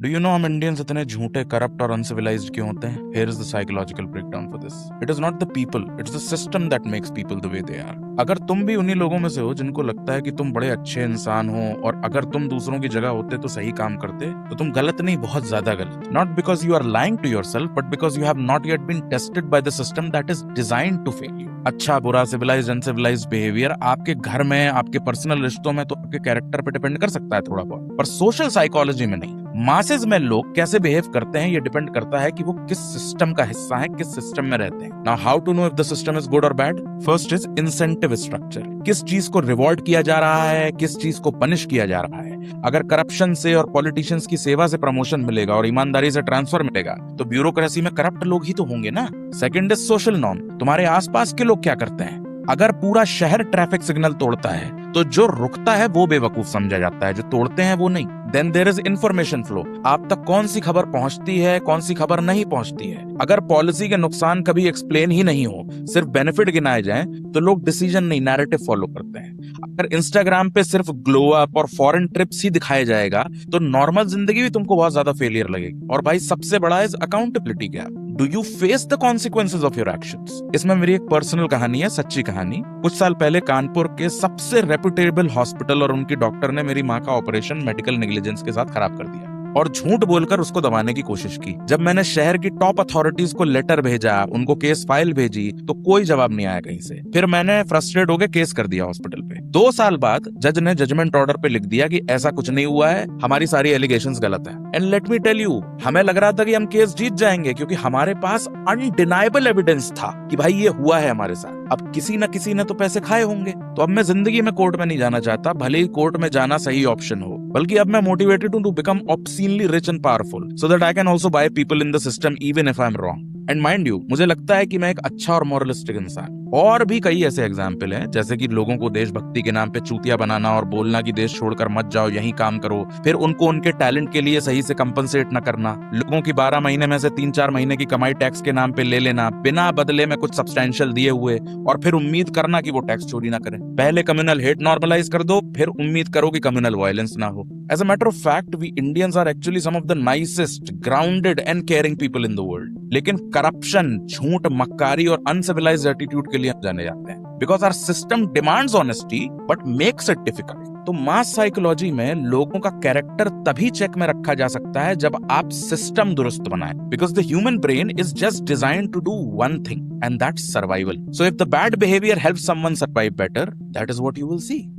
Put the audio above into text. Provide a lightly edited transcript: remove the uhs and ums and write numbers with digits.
Do you know हम Indians इतने झूठे, करप्ट और अनसिविलाइज्ड क्यों होते हैं? Here is the psychological breakdown for this. It is not the people, it's the system that makes people the way they are. अगर तुम भी उन्हीं लोगों में से हो जिनको लगता है कि तुम बड़े अच्छे इंसान हो और अगर तुम दूसरों की जगह होते तो सही काम करते, तो तुम गलत नहीं, बहुत ज्यादा गलत। Not because you are lying to yourself, but because you have not yet been tested by the system that is designed to fail you. अच्छा बुरा, सिविलाइज्ड अनसिविलाइज्ड बिहेवियर आपके घर में, आपके पर्सनल रिश्तों में तो आपके कैरेक्टर पे डिपेंड कर सकता है थोड़ा बहुत, पर सोशल साइकोलॉजी में नहीं। मासेस में लोग कैसे बिहेव करते हैं ये डिपेंड करता है कि वो किस सिस्टम का हिस्सा है, किस सिस्टम में रहते हैं। Now how to know if the system is good और bad? First is incentive structure. किस चीज को रिवॉर्ड किया जा रहा है, किस चीज को पनिश किया जा रहा है। अगर करप्शन से और पॉलिटिशियंस की सेवा से प्रमोशन मिलेगा और ईमानदारी से ट्रांसफर मिलेगा, तो ब्यूरोक्रेसी में करप्ट लोग ही तो होंगे ना। Second is social norm. तुम्हारे आसपास के लोग क्या करते हैं। अगर पूरा शहर ट्रैफिक सिग्नल तोड़ता है तो जो रुकता है वो बेवकूफ समझा जाता है, जो तोड़ते हैं वो नहीं। Then there is information flow. आप तक कौन सी खबर पहुंचती है, कौन सी खबर नहीं पहुंचती है। अगर पॉलिसी के नुकसान कभी एक्सप्लेन ही नहीं हो, सिर्फ बेनिफिट गिनाए जाएं, तो लोग डिसीजन नहीं, नैरेटिव फॉलो करते हैं। अगर इंस्टाग्राम पे सिर्फ ग्लो अप और फॉरेन ट्रिप्स ही दिखाया जाएगा, तो नॉर्मल जिंदगी भी तुमको बहुत ज्यादा फेलियर लगेगी। और भाई सबसे बड़ा is accountability gap. Do you face the consequences of your actions? इसमें मेरी एक पर्सनल कहानी है, सच्ची कहानी। कुछ साल पहले कानपुर के सबसे रेपुटेबल हॉस्पिटल और उनकी डॉक्टर ने मेरी माँ का ऑपरेशन मेडिकल नेग्लिजेंस के साथ खराब कर दिया और झूठ बोलकर उसको दबाने की कोशिश की। जब मैंने शहर की टॉप अथॉरिटीज को लेटर भेजा, उनको केस फाइल भेजी, तो कोई जवाब नहीं आया कहीं से। फिर मैंने फ्रस्ट्रेट होकर केस कर दिया हॉस्पिटल पे। 2 साल बाद जज ने जजमेंट ऑर्डर पे लिख दिया कि ऐसा कुछ नहीं हुआ है, हमारी सारी एलिगेशंस गलत है। And let me tell you, हमें लग रहा था कि हम केस जीत जाएंगे क्योंकि हमारे पास अनडिनाइबल एविडेंस था कि भाई ये हुआ है हमारे साथ। अब किसी न किसी ने तो पैसे खाए होंगे। तो अब मैं जिंदगी में कोर्ट में नहीं जाना चाहता, भले ही कोर्ट में जाना सही ऑप्शन हो, बल्कि अब मैं मोटिवेटेड हूं to become obscenely rich and powerful so that I can also buy people in the system even if I am wrong. And mind you, मुझे लगता है कि मैं एक अच्छा और मॉरलिस्टिक इंसान। और भी कई ऐसे एग्जाम्पल हैं, जैसे कि लोगों को देशभक्ति के नाम पे चूतिया बनाना और बोलना कि देश छोड़कर मत जाओ, यहीं काम करो, फिर उनको उनके टैलेंट के लिए सही से कंपनसेट न करना, लोगों की 12 महीने में से 3-4 महीने की कमाई टैक्स के नाम पे ले लेना बिना बदले में कुछ सब्सटेंशियल दिए हुए, और फिर उम्मीद करना कि वो टैक्स चोरी ना करें। पहले कम्युनल हेट नॉर्मलाइज कर दो, फिर उम्मीद करो कि कम्युनल वायलेंस ना हो। As a matter of fact, we Indians are actually some of the nicest, grounded and caring people in the world. लेकिन करप्शन, झूठ, मक्कारी और अनसिविलाइज्ड एटीट्यूड के लिए हम जाने जाते हैं। Because our system demands honesty but makes it difficult. तो मास साइकोलॉजी में लोगों का कैरेक्टर तभी चेक में रखा जा सकता है जब आप सिस्टम दुरुस्त बनाएं। Because the human brain is just designed to do one thing, and that's survival. So if the bad behaviour helps someone survive better, that is what you will C.